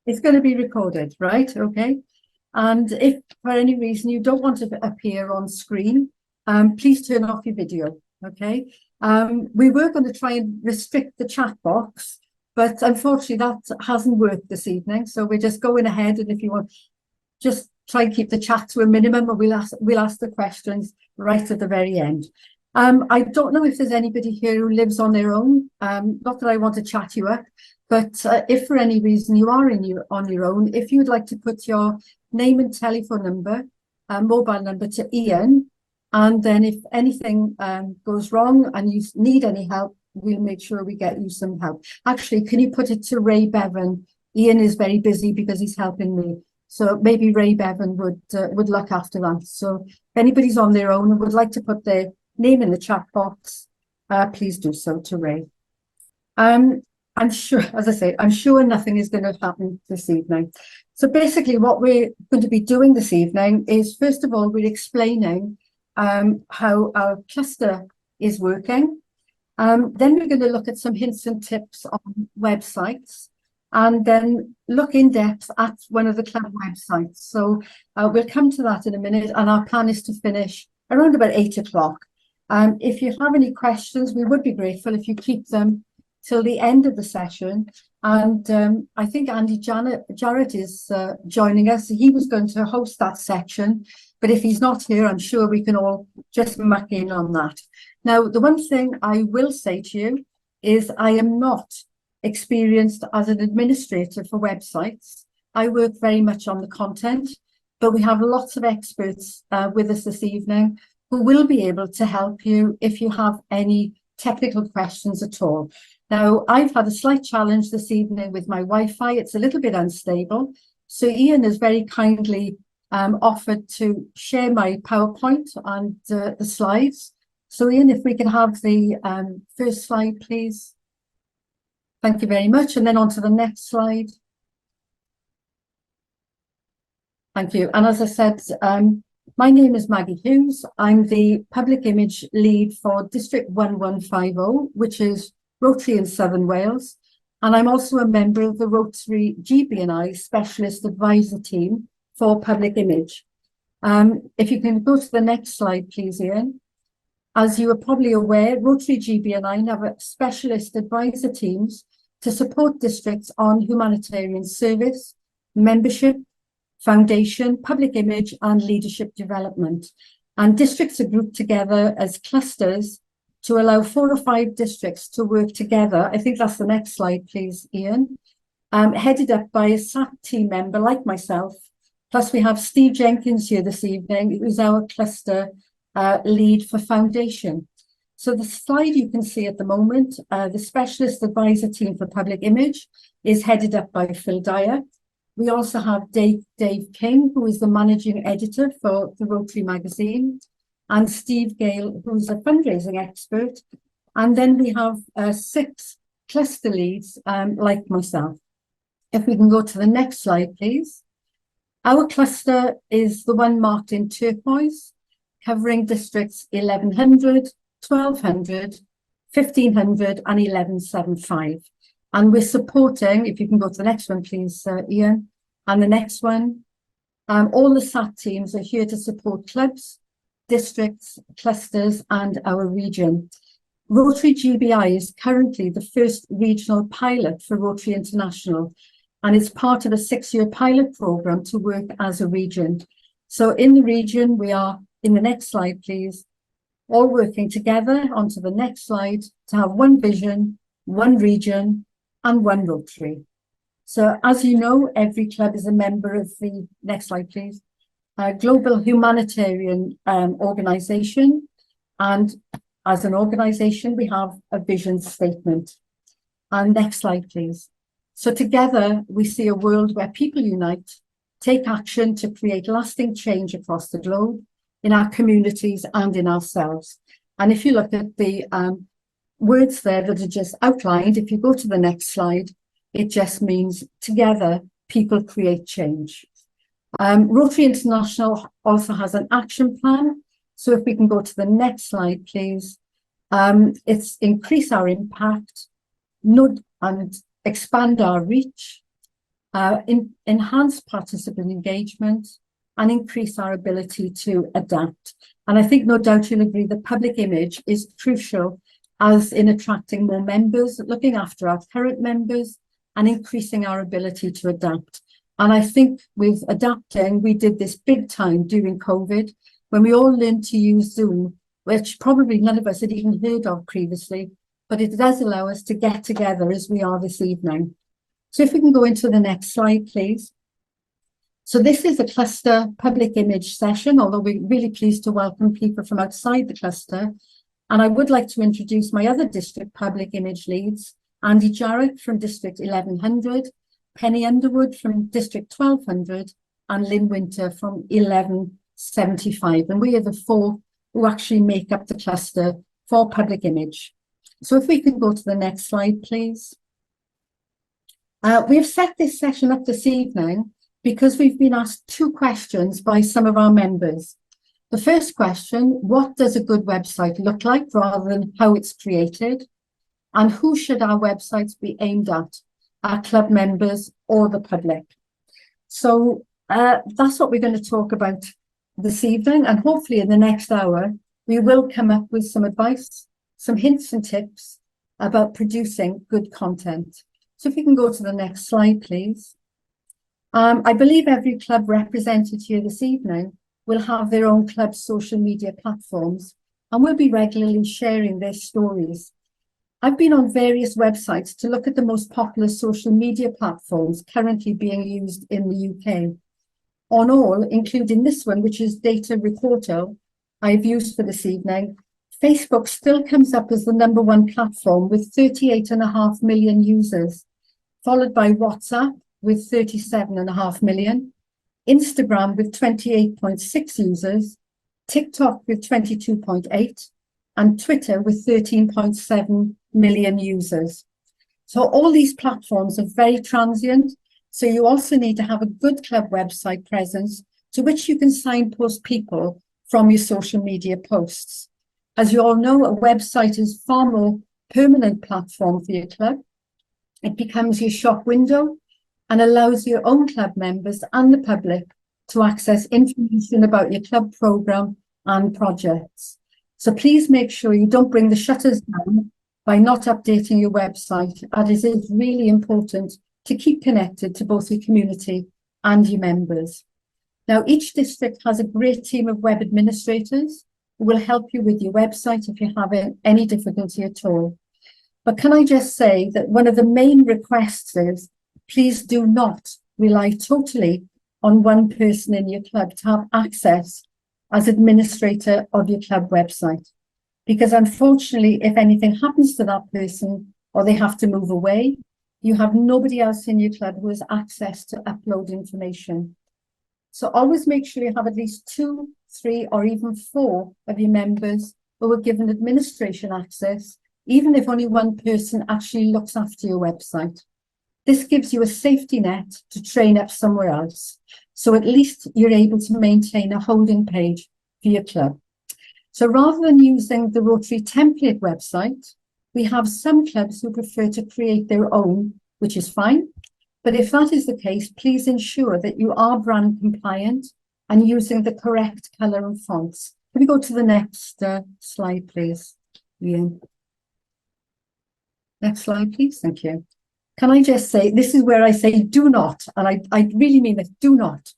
It's going to be recorded, right? Okay. And if for any reason you don't want to appear on screen, please turn off your video. Okay. We were going to try and restrict the chat box, but unfortunately that hasn't worked this evening. So we're just going ahead. And if you want, just try and keep the chat to a minimum, and we'll ask the questions right at the very end. I don't know if there's anybody here who lives on their own. Not that I want to chat you up, but if for any reason you are on your own, if you would like to put your name and telephone number, mobile number to Ian, and then if anything goes wrong and you need any help, we'll make sure we get you some help. Actually, can you put it to Ray Bevan? Ian is very busy because he's helping me. So maybe Ray Bevan would look after that. So if anybody's on their own and would like to put their name in the chat box, please do so to Ray. I'm sure, as I say, I'm sure nothing is going to happen this evening. So basically what we're going to be doing this evening is, first of all, we're explaining how our cluster is working. Then we're going to look at some hints and tips on websites, and then look in depth at one of the club websites. So we'll come to that in a minute, and our plan is to finish around about 8 o'clock. If you have any questions, we would be grateful if you keep them till the end of the session. And I think Andy Jarrett is joining us. He was going to host that section, but if he's not here, I'm sure we can all just muck in on that. Now, the one thing I will say to you is I am not experienced as an administrator for websites. I work very much on the content, but we have lots of experts with us this evening who will be able to help you if you have any technical questions at all. Now, I've had a slight challenge this evening with my Wi-Fi. It's a little bit unstable. So Ian has very kindly offered to share my PowerPoint and the slides. So Ian, if we can have the first slide, please. Thank you very much. And then on to the next slide. Thank you. And as I said, my name is Maggie Hughes. I'm the public image lead for District 1150, which is Rotary in Southern Wales. And I'm also a member of the Rotary GB&I Specialist Advisor Team for Public Image. If you can go to the next slide, please, Ian. As you are probably aware, Rotary GB&I have a specialist advisor teams to support districts on humanitarian service, membership, foundation, public image, and leadership development. And districts are grouped together as clusters to allow 4 or 5 districts to work together. I think that's the next slide, please, Ian. Headed up by a SAP team member like myself. Plus, we have Steve Jenkins here this evening, who's our cluster lead for foundation. So the slide you can see at the moment, the Specialist Advisor Team for Public Image is headed up by Phil Dyer. We also have Dave King, who is the managing editor for the Rotary magazine, and Steve Gale, who's a fundraising expert. And then we have 6 cluster leads like myself. If we can go to the next slide, please. Our cluster is the one marked in turquoise, covering districts 1100, 1200, 1500 and 1175. And we're supporting, if you can go to the next one, please, Ian, and the next one. All the SAT teams are here to support clubs, districts, clusters, and our region. Rotary GBI is currently the first regional pilot for Rotary International, and it's part of a 6-year pilot program to work as a region. So in the region, we are, in the next slide, please, all working together onto the next slide to have one vision, one region, and one Rotary. So as you know, every club is a member of the, next slide please, global humanitarian organization. And as an organization, we have a vision statement. And next slide please. So together we see a world where people unite, take action to create lasting change across the globe, in our communities and in ourselves. And if you look at the words there that are just outlined, if you go to the next slide, it just means together people create change. Rotary International also has an action plan. So if we can go to the next slide, please. It's increase our impact, and expand our reach, enhance participant engagement, and increase our ability to adapt. And I think no doubt you'll agree that public image is crucial as in attracting more members, looking after our current members, and increasing our ability to adapt. And I think with adapting, we did this big time during COVID, when we all learned to use Zoom, which probably none of us had even heard of previously, but it does allow us to get together as we are this evening. So if we can go into the next slide, please. So this is a cluster public image session, although we're really pleased to welcome people from outside the cluster. And I would like to introduce my other district public image leads, Andy Jarrett from District 1100, Penny Underwood from District 1200, and Lynn Winter from 1175. And we are the four who actually make up the cluster for public image. So if we can go to the next slide, please. We've set this session up this evening because we've been asked two questions by some of our members. The first question, what does a good website look like rather than how it's created? And who should our websites be aimed at? Our club members or the public? So that's what we're going to talk about this evening, and hopefully in the next hour we will come up with some advice, some hints and tips about producing good content. So if we can go to the next slide, please. I believe every club represented here this evening will have their own club social media platforms and will be regularly sharing their stories. I've been on various websites to look at the most popular social media platforms currently being used in the UK. On all, including this one, which is Data Reporter, I've used for this evening, Facebook still comes up as the #1 platform with 38.5 million users, followed by WhatsApp with 37.5 million, Instagram with 28.6 users, TikTok with 22.8, and Twitter with 13.7 million users. So all these platforms are very transient. So you also need to have a good club website presence to which you can signpost people from your social media posts. As you all know, a website is far more permanent platform for your club. It becomes your shop window and allows your own club members and the public to access information about your club program and projects. So please make sure you don't bring the shutters down by not updating your website, as it is really important to keep connected to both your community and your members. Now, each district has a great team of web administrators who will help you with your website if you're having any difficulty at all. But can I just say that one of the main requests is, please do not rely totally on one person in your club to have access as administrator of your club website. Because unfortunately, if anything happens to that person or they have to move away, you have nobody else in your club who has access to upload information. So always make sure you have at least 2, 3, or even 4 of your members who are given administration access, even if only one person actually looks after your website. This gives you a safety net to train up somewhere else. So at least you're able to maintain a holding page for your club. So rather than using the Rotary template website, we have some clubs who prefer to create their own, which is fine. But if that is the case, please ensure that you are brand compliant and using the correct colour and fonts. Can we go to the next slide, please, Ian? Next slide, please. Thank you. Can I just say, this is where I say do not, and I really mean this, do not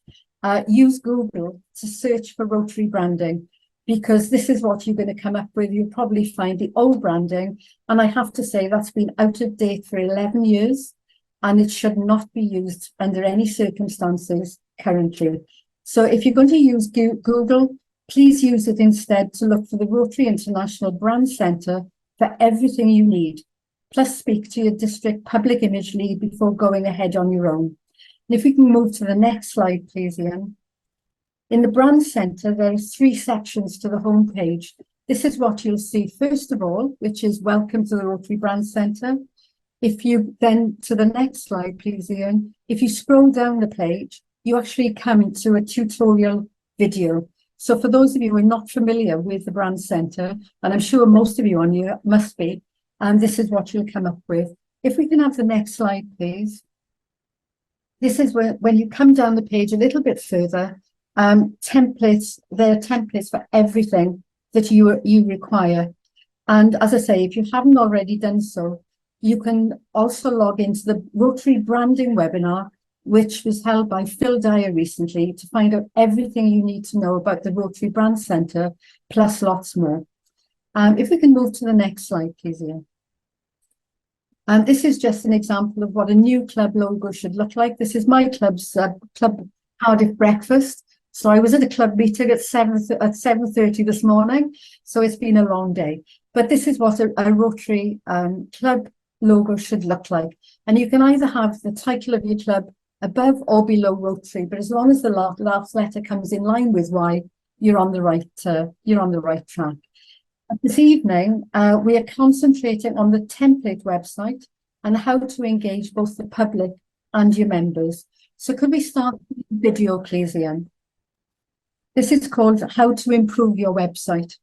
use Google to search for Rotary branding, because this is what you're going to come up with. You'll probably find the old branding, and I have to say that's been out of date for 11 years, and it should not be used under any circumstances currently. So if you're going to use Google, please use it instead to look for the Rotary International Brand Centre for everything you need. Plus speak to your district public image lead before going ahead on your own. And if we can move to the next slide, please, Ian. In the Brand Centre, there are 3 sections to the homepage. This is what you'll see first of all, which is welcome to the Rotary Brand Centre. If you then, to the next slide, please, Ian, if you scroll down the page, you actually come to a tutorial video. So for those of you who are not familiar with the Brand Centre, and I'm sure most of you on here must be, and this is what you'll come up with. If we can have the next slide, please. This is when you come down the page a little bit further, templates, there are templates for everything that you require. And as I say, if you haven't already done so, you can also log into the Rotary branding webinar, which was held by Phil Dyer recently, to find out everything you need to know about the Rotary Brand Centre, plus lots more. If we can move to the next slide, please, Ian. And this is just an example of what a new club logo should look like. This is my club's Club Cardiff breakfast. So I was at a club meeting at 7:30 this morning. So it's been a long day. But this is what a Rotary club logo should look like. And you can either have the title of your club above or below Rotary, but as long as the last letter comes in line with Y, you're on the right track. This evening, we are concentrating on the template website and how to engage both the public and your members. So could we start with the video, please, Ian? This is called How to Improve Your Website.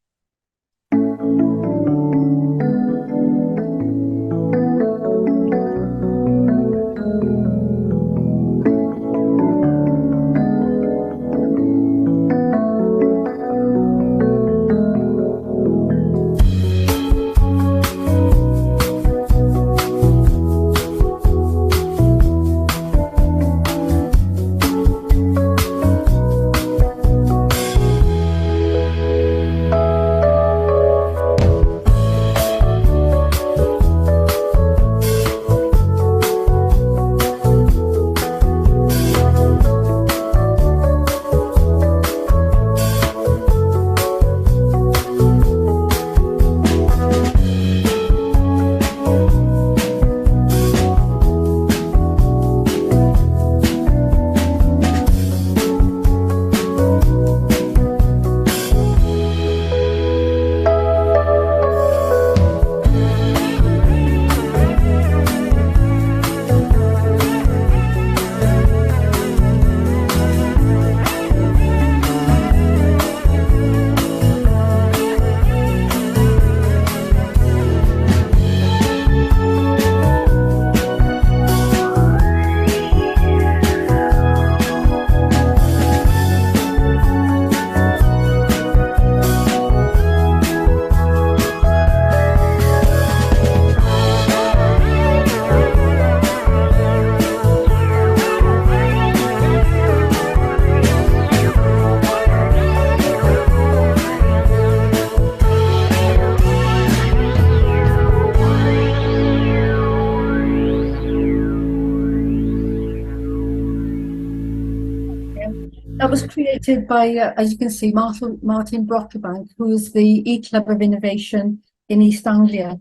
That was created by, as you can see, Martin Brocklebank, who is the E-Club of Innovation in East Anglia.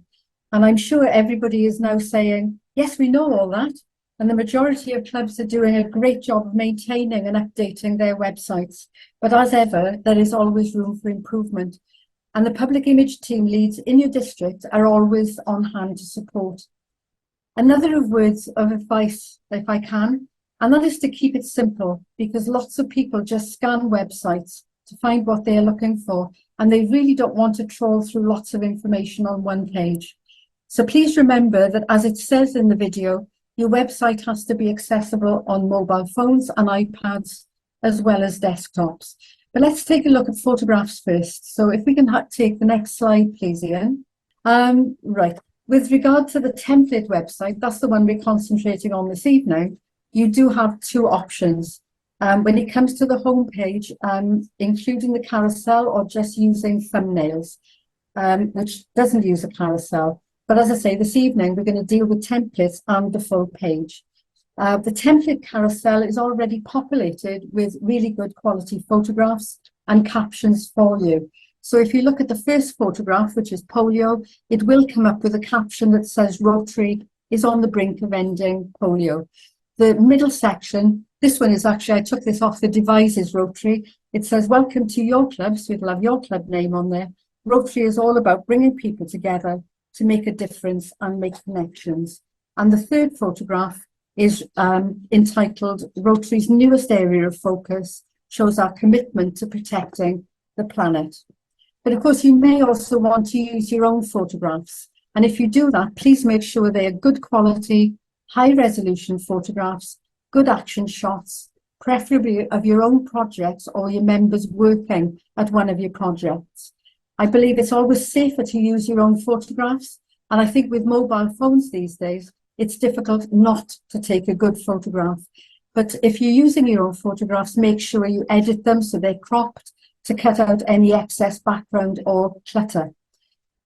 And I'm sure everybody is now saying, yes, we know all that. And the majority of clubs are doing a great job of maintaining and updating their websites. But as ever, there is always room for improvement. And the public image team leads in your district are always on hand to support. Another words of advice, if I can, and that is to keep it simple, because lots of people just scan websites to find what they're looking for, and they really don't want to trawl through lots of information on one page. So please remember that, as it says in the video, your website has to be accessible on mobile phones and iPads, as well as desktops. But let's take a look at photographs first. So if we can take the next slide, please, Ian. Right. With regard to the template website, that's the one we're concentrating on this evening. You do have two options. When it comes to the home page, including the carousel or just using thumbnails, which doesn't use a carousel. But as I say, this evening, we're going to deal with templates and the full page. The template carousel is already populated with really good quality photographs and captions for you. So if you look at the first photograph, which is polio, it will come up with a caption that says Rotary is on the brink of ending polio. The middle section, this one is actually, I took this off the Devices Rotary. It says, welcome to your club, so it'll have your club name on there. Rotary is all about bringing people together to make a difference and make connections. And the third photograph is entitled Rotary's newest area of focus, shows our commitment to protecting the planet. But of course, you may also want to use your own photographs. And if you do that, please make sure they are good quality, high resolution photographs good action shots, preferably of your own projects or your members working at one of your projects. I believe it's always safer to use your own photographs, and I think with mobile phones these days, it's difficult not to take a good photograph. But if you're using your own photographs, make sure you edit them so they're cropped to cut out any excess background or clutter.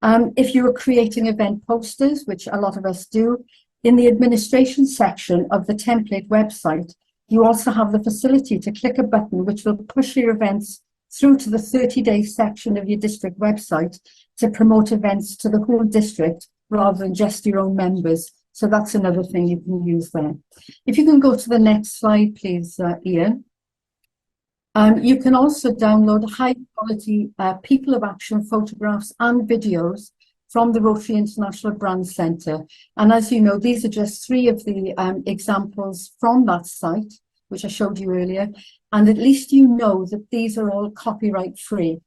If you are creating event posters, which a lot of us do, in the administration section of the template website, you also have the facility to click a button which will push your events through to the 30-day section of your district website to promote events to the whole district rather than just your own members. So that's another thing you can use there. If you can go to the next slide, please, Ian. You can also download high quality people of action photographs and videos from the Rotary International Brand Centre. And as you know, these are just 3 of the examples from that site, which I showed you earlier. And at least you know that these are all copyright free.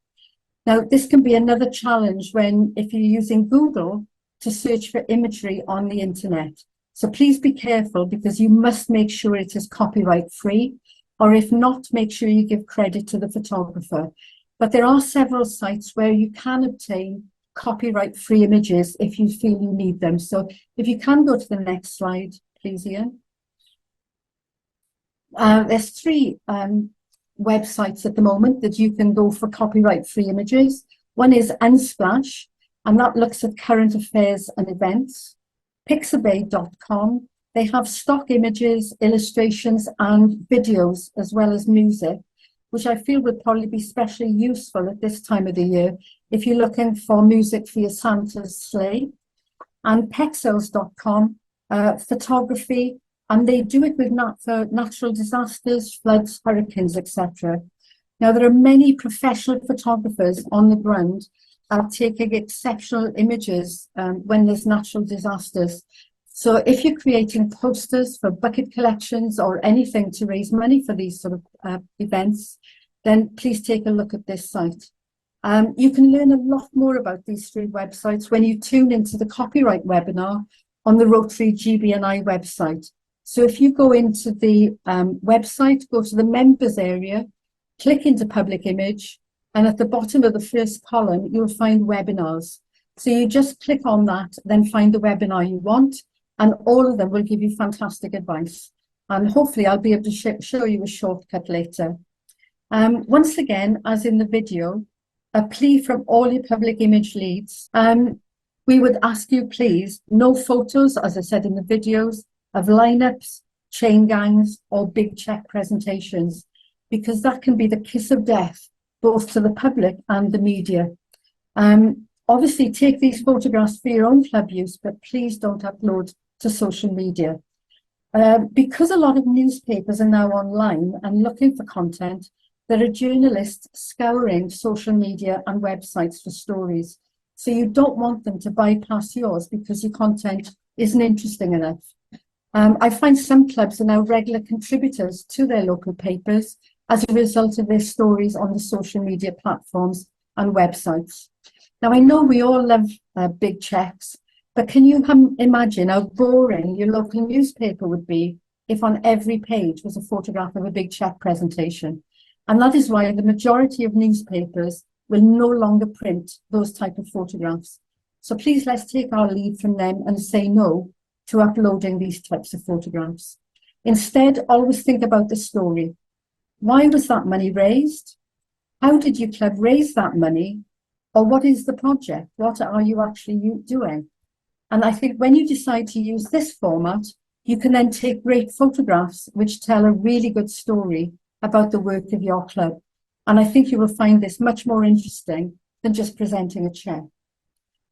Now, this can be another challenge if you're using Google to search for imagery on the internet. So please be careful, because you must make sure it is copyright free, or if not, make sure you give credit to the photographer. But there are several sites where you can obtain copyright free images if you feel you need them. So if you can go to the next slide, please, Ian. There's 3 websites at the moment that you can go for copyright free images. One is Unsplash, and that looks at current affairs and events. Pixabay.com, they have stock images, illustrations, and videos, as well as music, which I feel would probably be especially useful at this time of the year if you're looking for music for your Santa's sleigh. And Pexels.com, photography, and they do it with for natural disasters, floods, hurricanes, etc. Now, there are many professional photographers on the ground taking exceptional images when there's natural disasters. So if you're creating posters for bucket collections or anything to raise money for these sort of events, then please take a look at this site. You can learn a lot more about these 3 websites when you tune into the copyright webinar on the Rotary GB&I website. So if you go into the website, go to the members area, click into public image, and at the bottom of the first column, you'll find webinars. So you just click on that, then find the webinar you want, and all of them will give you fantastic advice. And hopefully I'll be able to show you a shortcut later. Once again, as in the video, a plea from all your public image leads. We would ask you, please, no photos, as I said in the videos, of lineups, chain gangs, or big check presentations, because that can be the kiss of death, both to the public and the media. Obviously, take these photographs for your own club use, but please don't upload to social media. Because a lot of newspapers are now online and looking for content, there are journalists scouring social media and websites for stories. So you don't want them to bypass yours because your content isn't interesting enough. I find some clubs are now regular contributors to their local papers as a result of their stories on the social media platforms and websites. Now, I know we all love big checks, but can you imagine how boring your local newspaper would be if on every page was a photograph of a big check presentation? And that is why the majority of newspapers will no longer print those type of photographs. So please, let's take our lead from them and say no to uploading these types of photographs. Instead, always think about the story. Why was that money raised? How did your club raise that money? Or what is the project? What are you actually doing? And I think when you decide to use this format, you can then take great photographs which tell a really good story about the work of your club. And I think you will find this much more interesting than just presenting a check.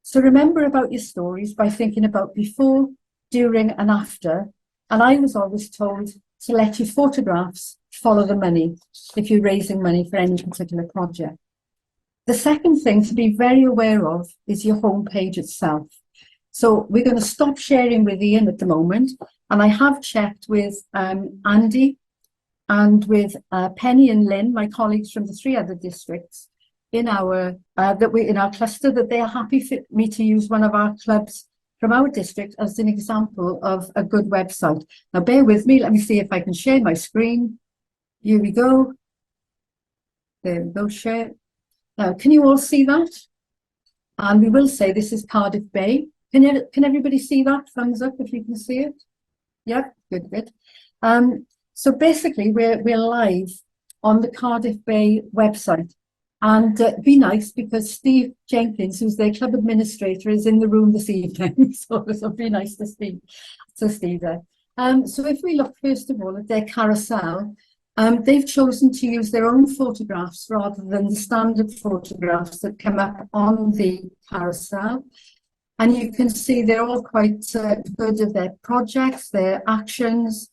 So remember about your stories by thinking about before, during, and after. And I was always told to let your photographs follow the money if you're raising money for any particular project. The second thing to be very aware of is your homepage itself. So we're going to stop sharing with Ian at the moment, and I have checked with Andy and with Penny and Lynn, my colleagues from the 3 other districts in our cluster, that they are happy for me to use one of our club's from our district as an example of a good website. Now bear with me, let me see if I can share my screen. Here we go. There we go, share. Now, can you all see that? And we will say this is Cardiff Bay. Can everybody see that? Thumbs up if you can see it. Yeah, good, good. So basically, we're live on the Cardiff Bay website, and be nice because Steve Jenkins, who's their club administrator, is in the room this evening. So it'll be nice to speak to Steve there. So if we look first of all at their carousel, they've chosen to use their own photographs rather than the standard photographs that come up on the carousel. And you can see they're all quite good at their projects, their actions,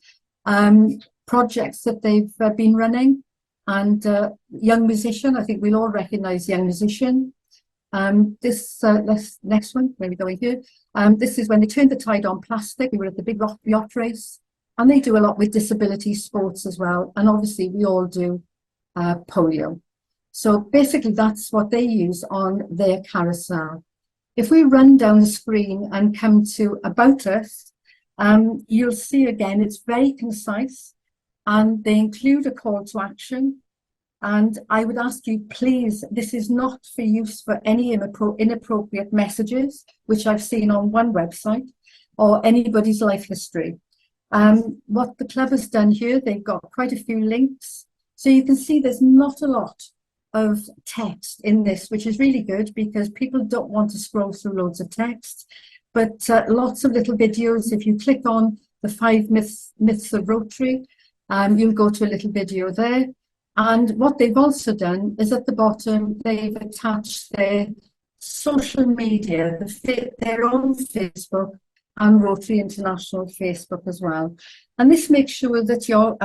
projects that they've been running. And Young Musician, I think we'll all recognise Young Musician. This next one, where are we going here? This is when they turned the tide on plastic. We were at the big yacht race. And they do a lot with disability sports as well. And obviously we all do polio. So basically that's what they use on their carousel. If we run down the screen and come to About Us, you'll see again, it's very concise and they include a call to action. And I would ask you, please, this is not for use for any inappropriate messages, which I've seen on one website, or anybody's life history. What the club has done here, they've got quite a few links. So you can see there's not a lot of text in this, which is really good because people don't want to scroll through loads of text, but lots of little videos. If you click on the 5 myths of Rotary, you'll go to a little video there. And what they've also done is at the bottom, they've attached their social media, their own Facebook and Rotary International Facebook as well. And this makes sure that your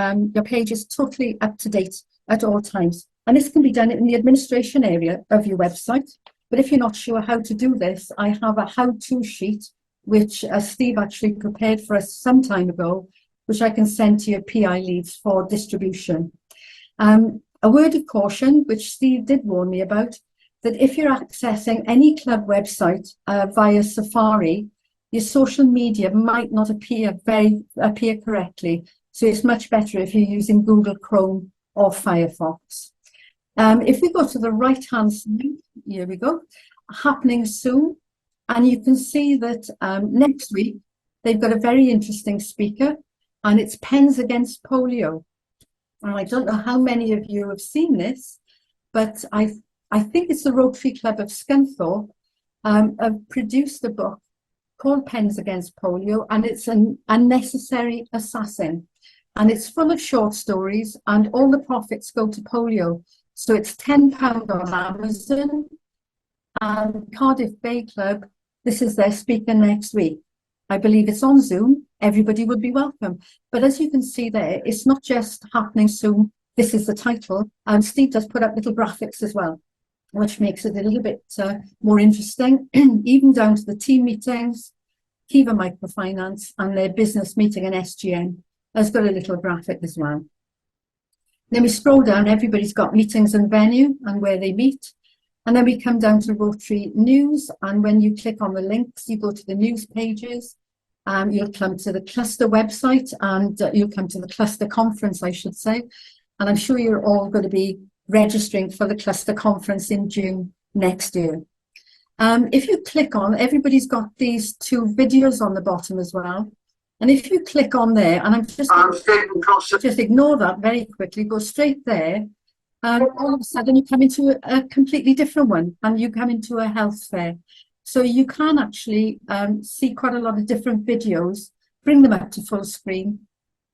page is totally up to date at all times. And this can be done in the administration area of your website. But if you're not sure how to do this, I have a how-to sheet, which Steve actually prepared for us some time ago, which I can send to your PI leads for distribution. A word of caution, which Steve did warn me about, that if you're accessing any club website via Safari, your social media might not appear correctly. So it's much better if you're using Google Chrome or Firefox. If we go to the right-hand side, here we go, happening soon. And you can see that next week, they've got a very interesting speaker, and it's Pens Against Polio. And I don't know how many of you have seen this, but I think it's the Rotary Club of Scunthorpe have produced a book called Pens Against Polio, and it's an unnecessary assassin. And it's full of short stories, and all the profits go to polio. So it's £10 on Amazon. And Cardiff Bay Club, this is their speaker next week. I believe it's on Zoom. Everybody would be welcome. But as you can see there, it's not just happening soon. This is the title. And Steve does put up little graphics as well, which makes it a little bit more interesting, even down to the team meetings, Kiva Microfinance, and their business meeting in SGN has got a little graphic as well. Then we scroll down, everybody's got meetings and venue and where they meet. And then we come down to Rotary News, and when you click on the links, you go to the news pages, you'll come to the cluster website, and you'll come to the cluster conference, I should say. And I'm sure you're all going to be registering for the cluster conference in June next year. If you click on, everybody's got these 2 videos on the bottom as well. And if you click on there, and I'm just ignore that very quickly, go straight there, and all of a sudden you come into a completely different one, and you come into a health fair. So you can actually see quite a lot of different videos, bring them up to full screen,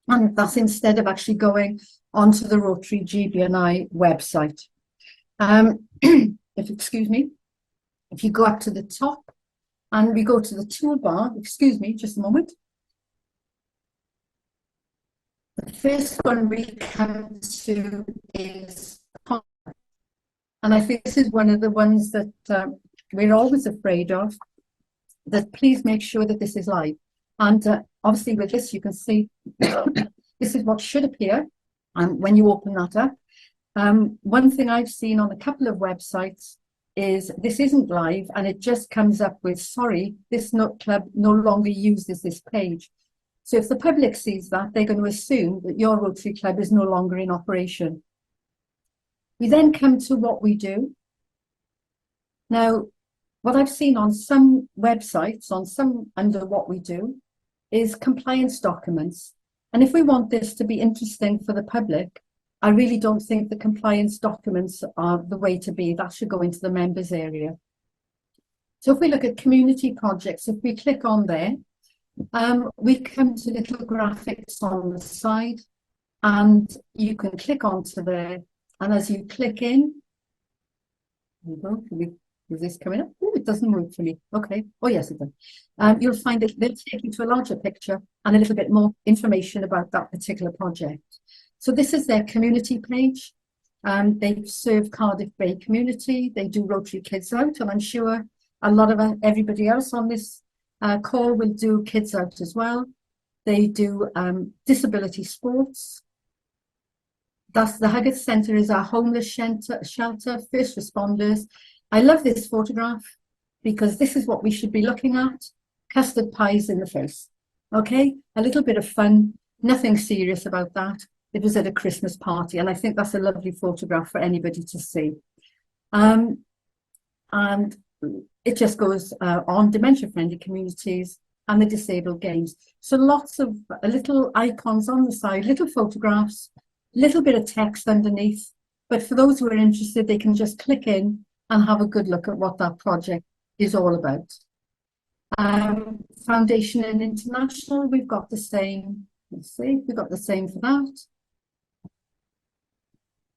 and that's instead of actually going onto the Rotary GBNI website. Excuse me, if you go up to the top and we go to the toolbar, excuse me, just a moment. The first one we come to is, and I think this is one of the ones that we're always afraid of, that please make sure that this is live. And obviously with this, you can see this is what should appear when you open that up. One thing I've seen on a couple of websites is this isn't live, and it just comes up with, sorry, this club no longer uses this page. So if the public sees that, they're going to assume that your Rotary Club is no longer in operation. We then come to what we do. Now, what I've seen on some websites, under what we do, is compliance documents. And if we want this to be interesting for the public, I really don't think the compliance documents are the way to be. That should go into the members area. So if we look at community projects, if we click on there, we come to little graphics on the side, and you can click onto there. And as you click in, is this coming up? Oh, it doesn't work for me. Okay. Oh, yes, it does. You'll find that they'll take you to a larger picture and a little bit more information about that particular project. So this is their community page. They serve Cardiff Bay community. They do Rotary Kids Out, and I'm sure a lot of everybody else on this call will do Kids Out as well. They do disability sports. Thus, the Huggett Centre is our homeless shelter, first responders. I love this photograph because this is what we should be looking at. Custard pies in the face. Okay, a little bit of fun, nothing serious about that. It was at a Christmas party, and I think that's a lovely photograph for anybody to see. And it just goes on dementia-friendly communities and the disabled games. So lots of little icons on the side, little photographs, little bit of text underneath. But for those who are interested, they can just click in and have a good look at what that project is all about. Foundation and International, we've got the same. Let's see, we've got the same for that.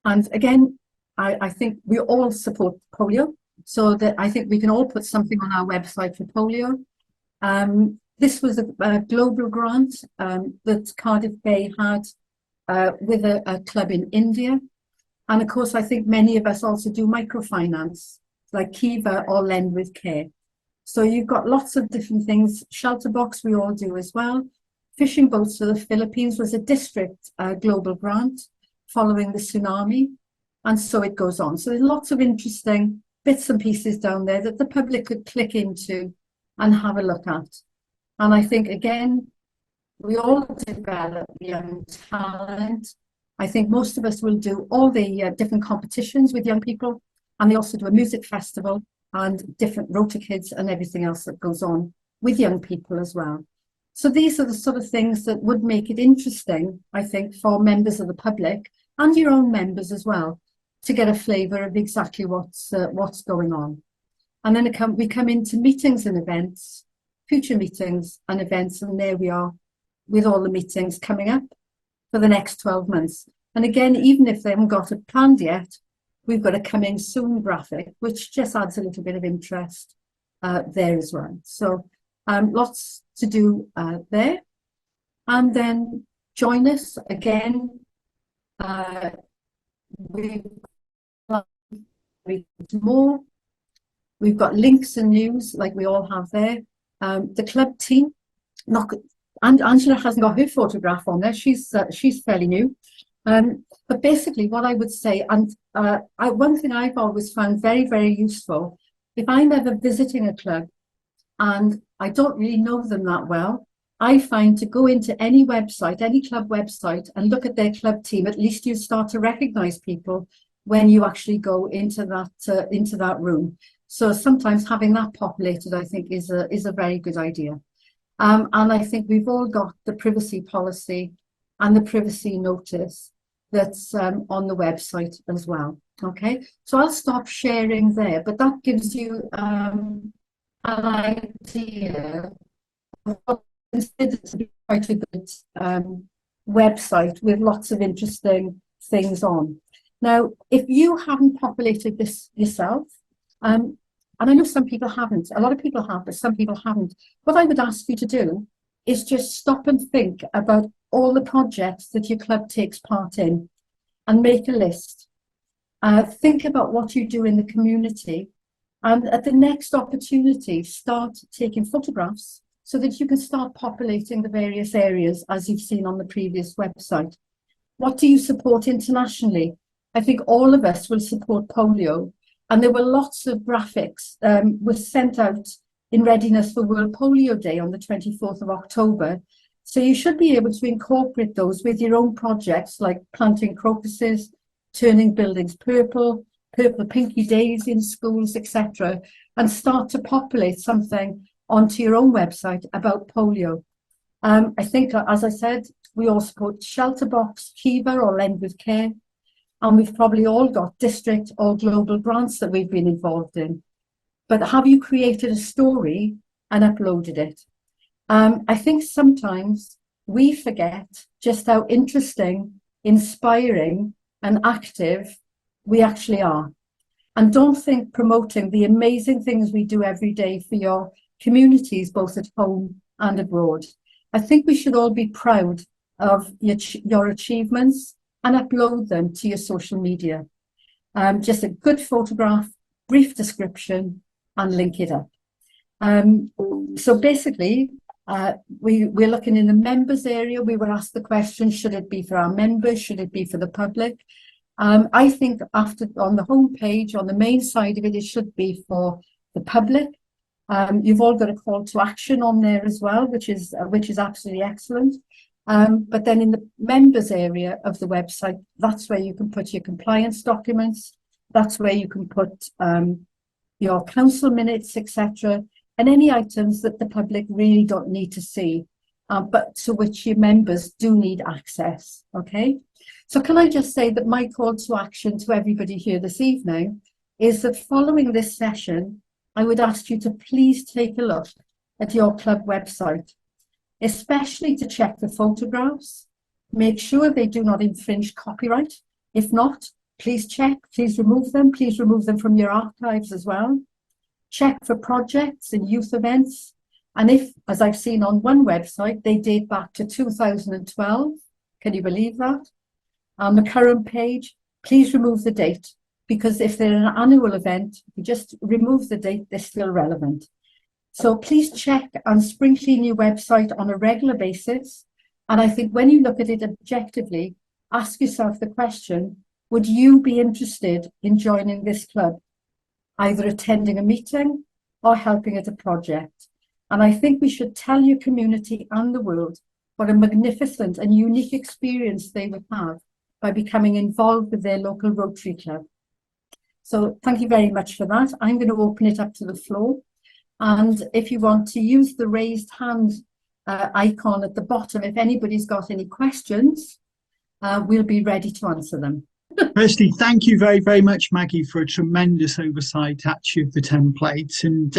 And again, I think we all support polio, so that I think we can all put something on our website for polio. This was a global grant that Cardiff Bay had with a club in India. And of course, I think many of us also do microfinance, like Kiva or Lend with Care. So you've got lots of different things. Shelter Box, we all do as well. Fishing boats for the Philippines was a district global grant following the tsunami. And so it goes on. So there's lots of interesting bits and pieces down there that the public could click into and have a look at. And I think, again, we all develop young talent. I think most of us will do all the different competitions with young people, and they also do a music festival and different Rota Kids and everything else that goes on with young people as well. So these are the sort of things that would make it interesting, I think, for members of the public and your own members as well, to get a flavour of exactly what's going on. And then we come into meetings and events, future meetings and events, and there we are with all the meetings coming up for the next 12 months. And again, even if they haven't got it planned yet, we've got a coming soon graphic, which just adds a little bit of interest there as well. So lots to do there. And then join us again. We've got more. We've got links and news like we all have there. The club team, and Angela hasn't got her photograph on there. She's fairly new. But basically what I would say, and one thing I've always found very, very useful, if I'm ever visiting a club and I don't really know them that well, I find to go into any website, any club website, and look at their club team, at least you start to recognize people when you actually go into that room. So sometimes having that populated, I think, is a very good idea. And I think we've all got the privacy policy and the privacy notice that's on the website as well. Okay, so I'll stop sharing there, but that gives you an idea of what is considered to be quite a good website with lots of interesting things on. Now, if you haven't populated this yourself, and I know some people haven't, a lot of people have, but some people haven't, what I would ask you to do is just stop and think about all the projects that your club takes part in and make a list. Think about what you do in the community, and at the next opportunity, start taking photographs so that you can start populating the various areas as you've seen on the previous website. What do you support internationally? I think all of us will support polio, And there were lots of graphics was sent out in readiness for World Polio Day on the 24th of October. So you should be able to incorporate those with your own projects like planting crocuses, turning buildings purple, purple pinky days in schools, etc., and start to populate something onto your own website about polio. I think, as I said, we all support Shelterbox, Kiva or Lend with Care, and we've probably all got district or global grants that we've been involved in. But have you created a story and uploaded it? I think sometimes we forget just how interesting, inspiring, and active we actually are. And don't think promoting the amazing things we do every day for your communities, both at home and abroad. I think we should all be proud of your achievements and upload them to your social media. Just a good photograph, brief description, and link it up. So basically, we're looking in the members area. We were asked the question, should it be for our members? Should it be for the public? I think on the home page, on the main side of it, it should be for the public. You've all got a call to action on there as well, which is absolutely excellent. But then in the members area of the website, that's where you can put your compliance documents. That's where you can put your council minutes, etc., and any items that the public really don't need to see, but to which your members do need access. Okay. So can I just say that my call to action to everybody here this evening is that following this session, I would ask you to please take a look at your club website, especially to check the photographs, make sure they do not infringe copyright. If not, please check, please remove them from your archives as well. Check for projects and youth events. And if, as I've seen on one website, they date back to 2012, can you believe that? On the current page, please remove the date, because if they're an annual event, you just remove the date, they're still relevant. So please check and spring clean your website on a regular basis. And I think when you look at it objectively, ask yourself the question, would you be interested in joining this club, either attending a meeting or helping at a project? And I think we should tell your community and the world what a magnificent and unique experience they would have by becoming involved with their local Rotary Club. So thank you very much for that. I'm going to open it up to the floor. And if you want to use the raised hand icon at the bottom, if anybody's got any questions, we'll be ready to answer them. Firstly, thank you very, very much, Maggie, for a tremendous oversight actually of the templates. And,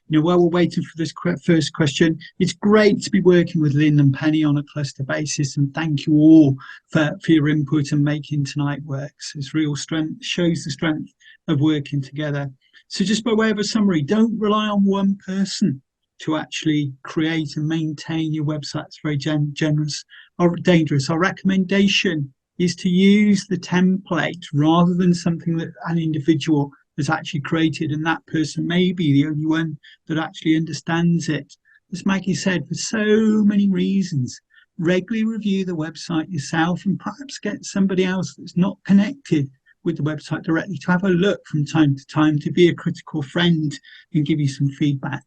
while we're waiting for this first question, it's great to be working with Lynn and Penny on a cluster basis. And thank you all for your input and making tonight works. It's real strength, shows the strength of working together. So just by way of a summary, don't rely on one person to actually create and maintain your website. It's very generous or dangerous. Our recommendation is to use the template rather than something that an individual has actually created, and that person may be the only one that actually understands it. As Maggie said, for so many reasons, regularly review the website yourself and perhaps get somebody else that's not connected with the website directly to have a look from time to time, to be a critical friend and give you some feedback.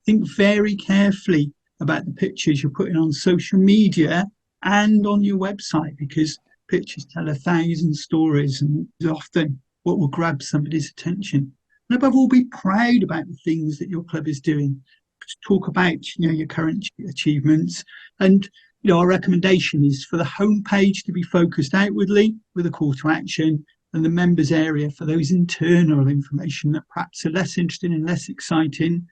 Think very carefully about the pictures you're putting on social media and on your website, because pictures tell 1,000 stories and is often what will grab somebody's attention. And above all, be proud about the things that your club is doing. Talk about your current achievements. And our recommendation is for the homepage to be focused outwardly with a call to action, and the members area for those internal information that perhaps are less interesting and less exciting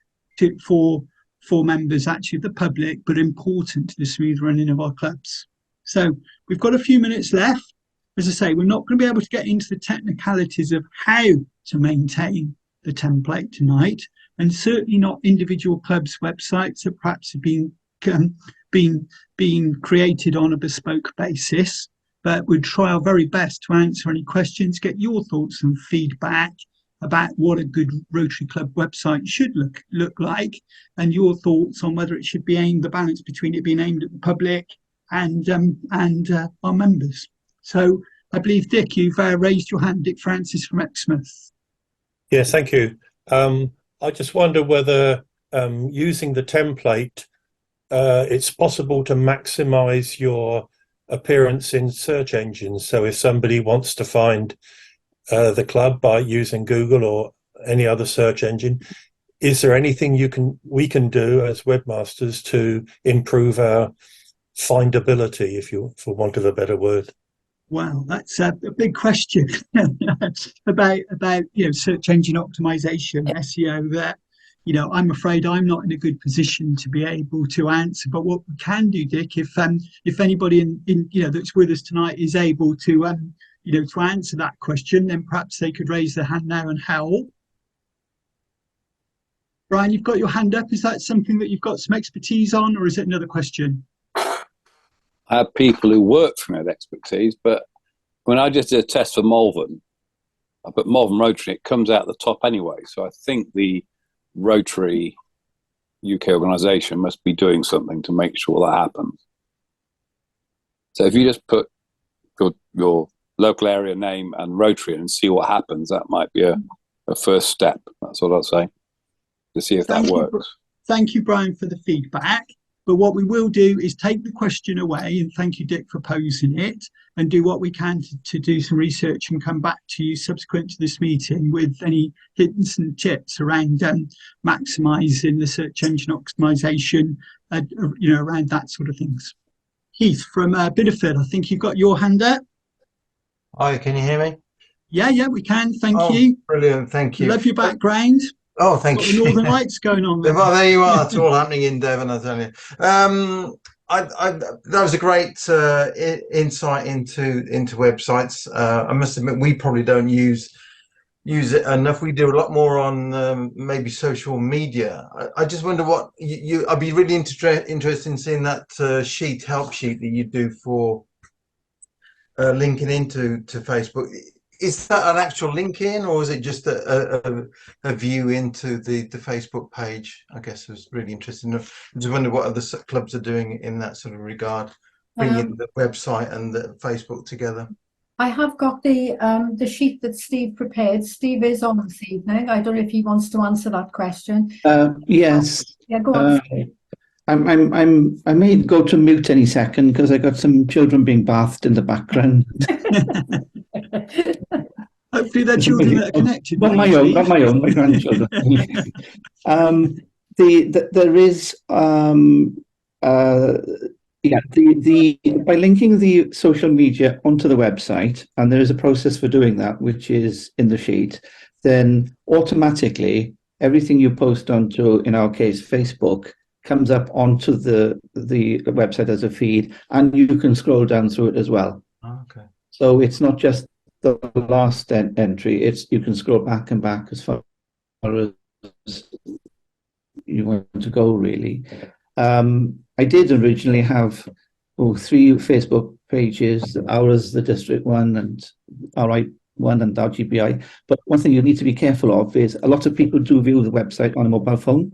for members, actually the public, but important to the smooth running of our clubs. So we've got a few minutes left. As I say, we're not going to be able to get into the technicalities of how to maintain the template tonight, and certainly not individual clubs' websites that perhaps have been created on a bespoke basis. But we'll try our very best to answer any questions, get your thoughts and feedback about what a good Rotary Club website should look like, and your thoughts on whether it should be aimed, the balance between it being aimed at the public and our members. So I believe, Dick, you've raised your hand, Dick Francis from Exmouth. Yes, thank you. I just wonder whether using the template, it's possible to maximize your appearance in search engines. So if somebody wants to find the club by using Google or any other search engine, is there anything we can do as webmasters to improve our findability, for want of a better word? Wow, that's a big question about search engine optimization, SEO. That I'm afraid I'm not in a good position to be able to answer. But what we can do, Dick, if anybody in that's with us tonight is able to to answer that question, then perhaps they could raise their hand now and help. Brian, you've got your hand up. Is that something that you've got some expertise on, or is it another question? I have people who work for me with expertise, but when I just did a test for Malvern, I put Malvern Rotary, it comes out the top anyway. So I think the Rotary UK organisation must be doing something to make sure that happens. So if you just put your local area name and Rotary and see what happens, that might be a first step. That's what I'll say, to see if that works. Thank you, Brian, for the feedback. But what we will do is take the question away, and thank you, Dick, for posing it, and do what we can to do some research and come back to you subsequent to this meeting with any hints and tips around maximising the search engine optimization, around that sort of things. Keith from Bideford, I think you've got your hand up. Hi, can you hear me? Yeah, we can. Thank you. Brilliant, thank you. Love your background. Oh, thank you. The Northern Lights going on there. Well, there you are. It's all happening in Devon, I tell you. That was a great insight into websites. I must admit, we probably don't use it enough. We do a lot more on maybe social media. I just wonder what I'd be really interested in seeing that help sheet that you do for linking into Facebook. Is that an actual link in, or is it just a view into the Facebook page? I guess I was really interested. I just wonder what other clubs are doing in that sort of regard, bringing the website and the Facebook together. I have got the sheet that Steve prepared. Steve is on this evening. I don't know if he wants to answer that question. Yes. Yeah, go on. I may go to mute any second because I got some children being bathed in the background. Hopefully they're children that are connected. Not my own, my grandchildren. There is by linking the social media onto the website, and there is a process for doing that, which is in the sheet, then automatically everything you post onto, in our case, Facebook, comes up onto the website as a feed, and you can scroll down through it as well. Okay. So it's not just the last entry, you can scroll back and back as far as you want to go, really. I did originally have 3 Facebook pages, ours, the district one, and RI one, and RGBI. But one thing you need to be careful of is a lot of people do view the website on a mobile phone.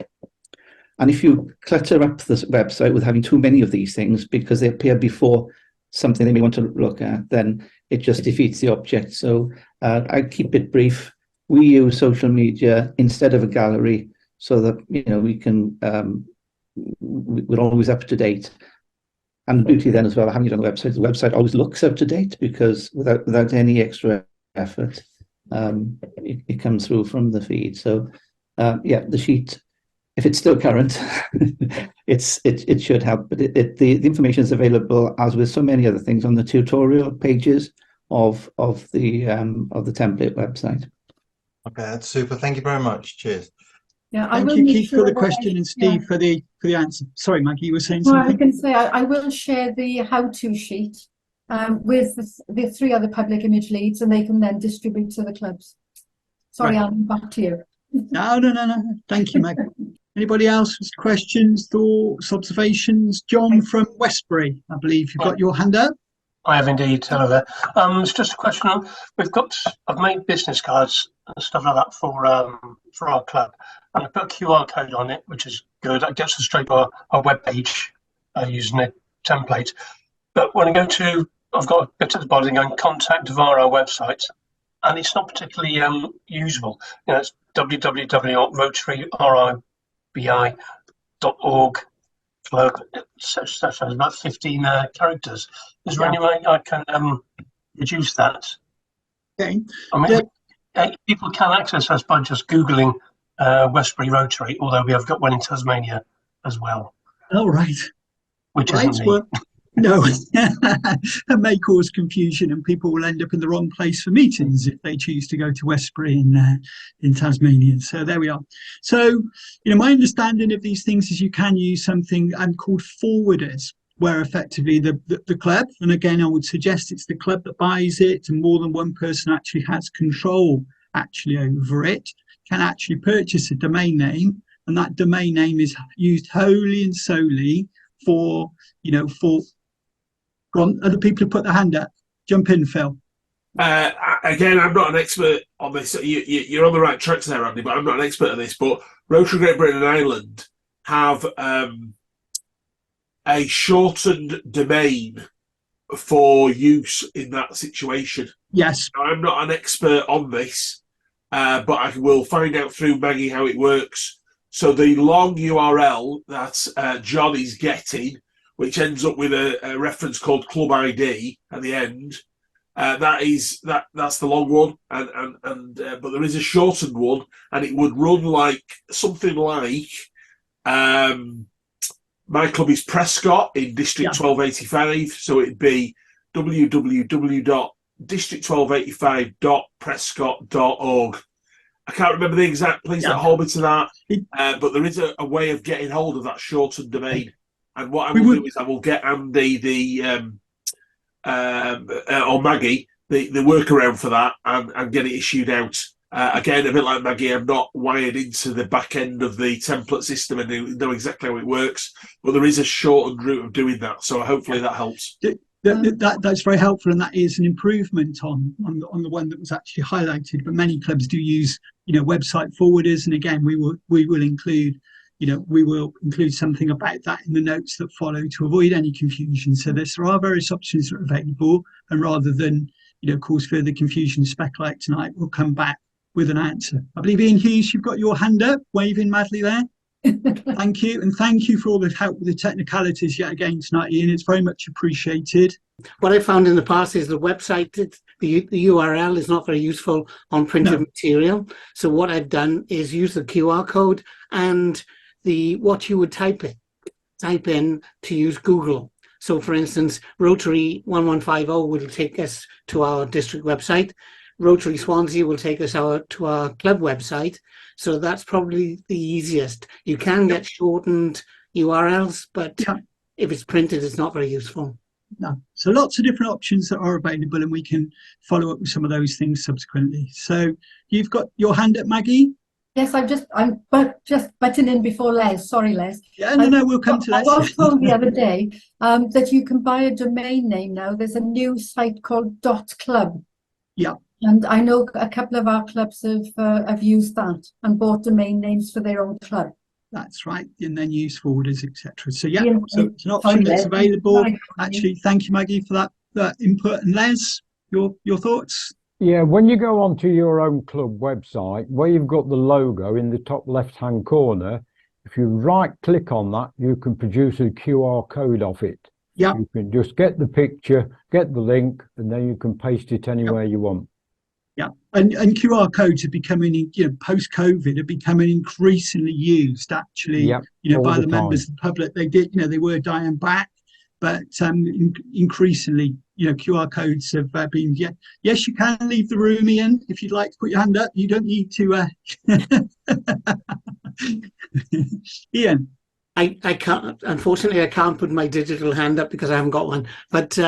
And if you clutter up this website with having too many of these things because they appear before something they may want to look at, then it just defeats the object. So I keep it brief. We use social media instead of a gallery so that we can we're always up to date. And the beauty then as well, having it on the website always looks up to date because without any extra effort, it comes through from the feed. So the sheet, if it's still current, it should help. But the information is available, as with so many other things, on the tutorial pages of the template website. Okay, that's super. Thank you very much. Cheers. Yeah, Thank you, Keith, for the question, and Steve for the answer. Sorry, Maggie, you were saying something? I was going to say I will share the how-to sheet with the 3 other public image leads, and they can then distribute to the clubs. Sorry, Alan, back to you. No. Thank you, Maggie. Anybody else with questions, thoughts, observations? John from Westbury, I believe you've got your hand up. I have indeed. Hello there. It's just a question. I've made business cards and stuff like that for our club, and I put a QR code on it, which is good. That gets us straight to our web page using a template. But when I go to, I've got a bit at the bottom going contact via our website, and it's not particularly usable. You know, it's www.rotaryribi.org club. Such has about 15 characters. Is there any way I can reduce that? Okay. I mean, people can access us by just Googling Westbury Rotary, although we have got one in Tasmania as well. All right. Which Right. isn't me. Well, no, it may cause confusion, and people will end up in the wrong place for meetings if they choose to go to Westbury in Tasmania. So there we are. So, my understanding of these things is you can use something called forwarders, where effectively the club, and again, I would suggest it's the club that buys it, and more than one person actually has control over it, can actually purchase a domain name, and that domain name is used wholly and solely for other people who put their hand up. Jump in, Phil. Again, I'm not an expert on this. You're on the right tracks there, Andy, but I'm not an expert on this. But Rotary Great Britain and Ireland have a shortened domain for use in that situation. Yes. Now, I'm not an expert on this, but I will find out through Maggie how it works. So the long URL that John is getting, which ends up with a reference called Club ID at the end, that's the long one, but there is a shortened one, and it would run like something like my club is Prescott in District 1285, so it'd be www.district1285.prescott.org. I can't remember the exact. Please don't hold me to that. But there is a way of getting hold of that shortened domain. And what I will do is I will get Andy or Maggie the workaround for that and get it issued out. Again, a bit like Maggie, I'm not wired into the back end of the template system and know exactly how it works. But there is a shortened route of doing that. So hopefully that helps. That's very helpful, and that is an improvement on the one that was actually highlighted. But many clubs do use website forwarders, and again we will include something about that in the notes that follow to avoid any confusion. So there are various options that are available, and rather than cause further confusion, speculate tonight, we'll come back with an answer. I believe Ian Hughes, you've got your hand up, waving madly there. Thank you, and thank you for all the help with the technicalities yet again tonight, Ian. It's very much appreciated. What I found in the past is the website, the URL is not very useful on printed material. So what I've done is use the QR code and what you would type in to use Google. So for instance, Rotary 1150 will take us to our district website. Rotary Swansea will take us to our club website. So that's probably the easiest. You can get shortened URLs, but if it's printed, it's not very useful. No. So lots of different options that are available, and we can follow up with some of those things subsequently. So you've got your hand up, Maggie? Yes, I'm just butting in before Les. Sorry, Les. Yeah, no, we'll come to Les. I was told the other day that you can buy a domain name now. There's a new site called .club. Yeah. And I know a couple of our clubs have used that and bought domain names for their own club. That's right, and then use forwarders, etc. So so it's an option Sorry, that's Les. available. Actually, thank you, Maggie, for that input. And Les, your thoughts? Yeah, when you go onto your own club website, where you've got the logo in the top left-hand corner, if you right-click on that, you can produce a QR code of it. Yeah. You can just get the picture, get the link, and then you can paste it anywhere you want. Yeah, and QR codes are becoming, post-COVID, are becoming increasingly used. Actually, by the members of the public. They were dying back, but increasingly, QR codes have been. Yes, you can leave the room, Ian, if you'd like to put your hand up. You don't need to. Ian. I can't. Unfortunately, I can't put my digital hand up because I haven't got one. But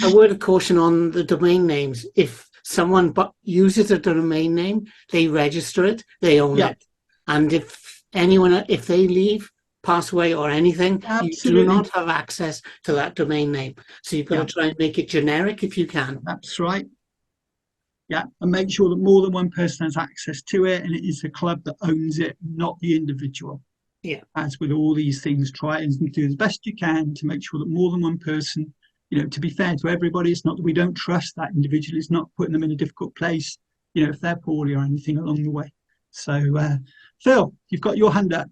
a word of caution on the domain names. If someone uses a domain name, they register it, they own it. And if they leave, pass away or anything, you do not have access to that domain name. So you've got to try and make it generic if you can. That's right. Yeah, and make sure that more than one person has access to it, and it is the club that owns it, not the individual. Yeah. As with all these things, try and do the best you can to make sure that more than one person to be fair to everybody, it's not that we don't trust that individual. It's not putting them in a difficult place, if they're poorly or anything along the way. So, Phil, you've got your hand up.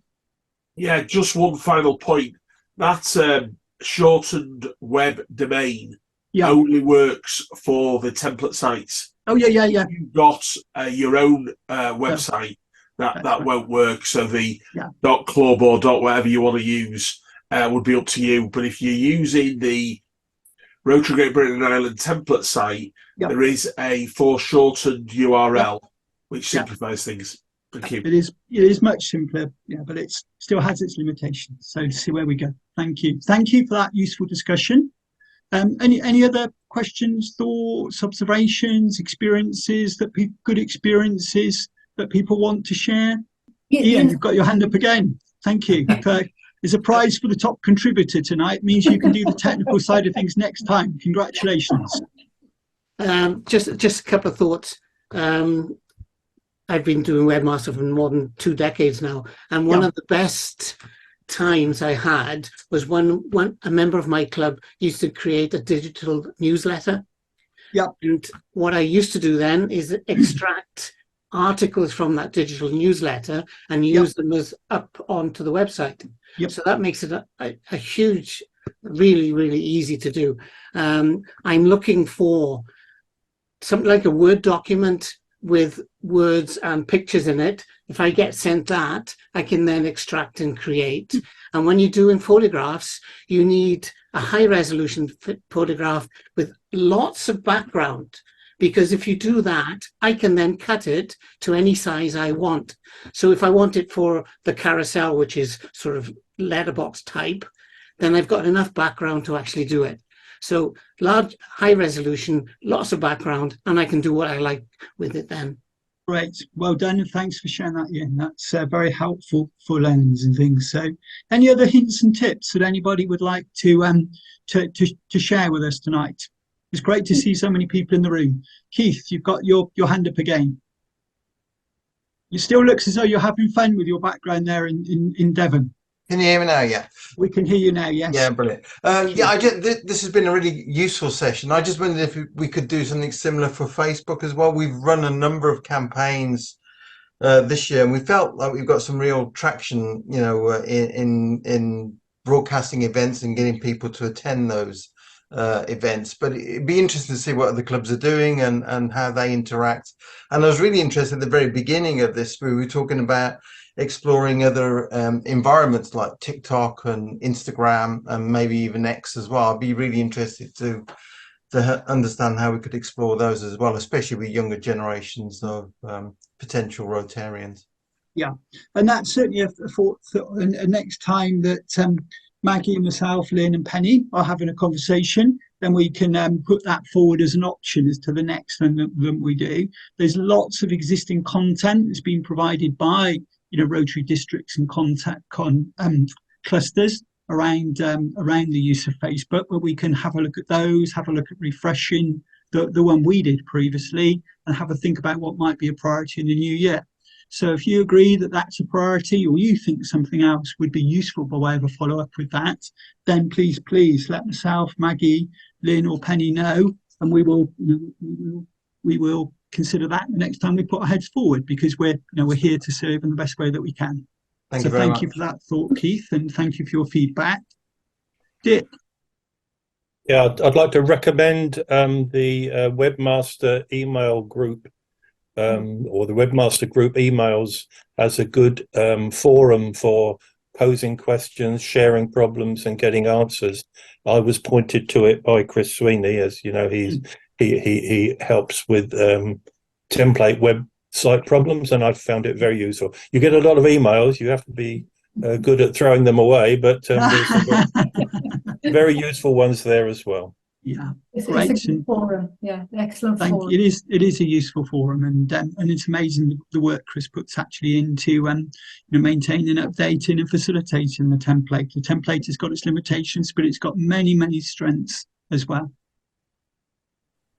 Yeah, just one final point. That shortened web domain only works for the template sites. Oh, yeah. If you've got your own website, that won't work. So the .club or .whatever you want to use would be up to you. But if you're using the Rotary Great Britain and Ireland template site, there is a foreshortened URL which simplifies things. Thank you. It is much simpler, but it still has its limitations. So to see where we go. Thank you for that useful discussion. Any other questions, thoughts, observations, experiences good experiences that people want to share? Ian, you've got your hand up again. Thank you. There's a prize for the top contributor tonight. It means you can do the technical side of things next time. Congratulations. Just a couple of thoughts. I've been doing webmaster for more than 2 decades now, and one of the best times I had was when a member of my club used to create a digital newsletter. And what I used to do then is extract articles from that digital newsletter and use them as up onto the website. So that makes it a huge, really, really easy to do. I'm looking for something like a Word document with words and pictures in it. If I get sent that, I can then extract and create. And when you're doing photographs, you need a high resolution photograph with lots of background, because if you do that, I can then cut it to any size I want. So if I want it for the carousel, which is sort of letterbox type, then I've got enough background to actually do it. So large, high resolution, lots of background, and I can do what I like with it then. Great, well done, and thanks for sharing that, Ian. That's very helpful for learners and things. So, any other hints and tips that anybody would like to share with us tonight? It's great to see so many people in the room. Keith, you've got your hand up again. It still looks as though you're having fun with your background there in Devon. Can you hear me now? Yeah. We can hear you now, yes. Yeah, brilliant. This has been a really useful session. I just wondered if we could do something similar for Facebook as well. We've run a number of campaigns this year, and we felt like we've got some real traction, in broadcasting events and getting people to attend those events. But it'd be interesting to see what other clubs are doing and how they interact. And I was really interested at the very beginning of this, we were talking about exploring other environments like TikTok and Instagram and maybe even X as well. I'd be really interested to understand how we could explore those as well, especially with younger generations of potential Rotarians. Yeah, and that's certainly a thought next time that Maggie and myself, Lynn and Penny are having a conversation, then we can put that forward as an option as to the next thing that we do. There's lots of existing content that's been provided by Rotary districts and clusters around the use of Facebook, but we can have a look at those, have a look at refreshing the one we did previously, and have a think about what might be a priority in the new year. So if you agree that that's a priority, or you think something else would be useful by way of a follow-up with that, then please let myself, Maggie, Lynn or Penny know, and we will consider that the next time we put our heads forward, because we're here to serve in the best way that we can. Thank you very much. You for that thought, Keith, and thank you for your feedback. Dick. Yeah, I'd like to recommend the webmaster email group, or the webmaster group emails as a good forum for posing questions, sharing problems and getting answers. I was pointed to it by Chris Sweeney, as you know, he helps with template website problems, and I've found it very useful. You get a lot of emails, you have to be good at throwing them away, but there's some very useful ones there as well. Yeah, it's great. A good forum. Yeah, excellent forum. It is a useful forum, and it's amazing the work Chris puts actually into maintaining, updating, and facilitating the template. The template has got its limitations, but it's got many strengths as well.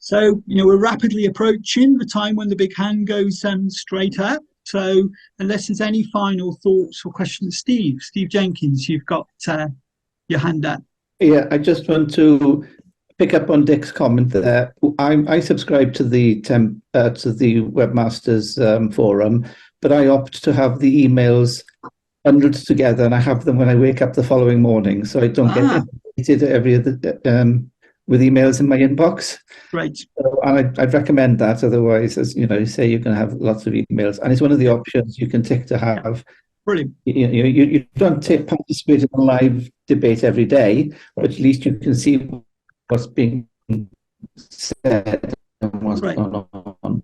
So we're rapidly approaching the time when the big hand goes straight up. So unless there's any final thoughts or questions, Steve Jenkins, you've got your hand up. Yeah, I just want to pick up on Dick's comment there. I subscribe to the webmasters forum, but I opt to have the emails bundled together, and I have them when I wake up the following morning, so I don't get inundated every other with emails in my inbox. Great. So, and I'd recommend that. Otherwise, as you know, you say you're going to have lots of emails, and it's one of the options you can tick to have. Brilliant. You don't participate in a live debate every day, but at least you can see what's being said and what's going on.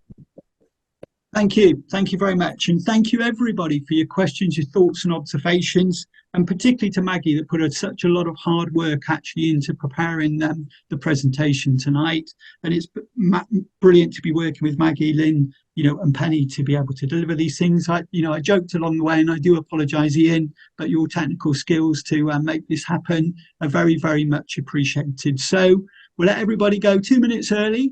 Thank you. Thank you very much. And thank you, everybody, for your questions, your thoughts and observations, and particularly to Maggie that put such a lot of hard work actually into preparing the presentation tonight. And it's brilliant to be working with Maggie, Lynn, and Penny to be able to deliver these things. I joked along the way, and I do apologise, Ian, but your technical skills to make this happen are very, very much appreciated. So we'll let everybody go 2 minutes early.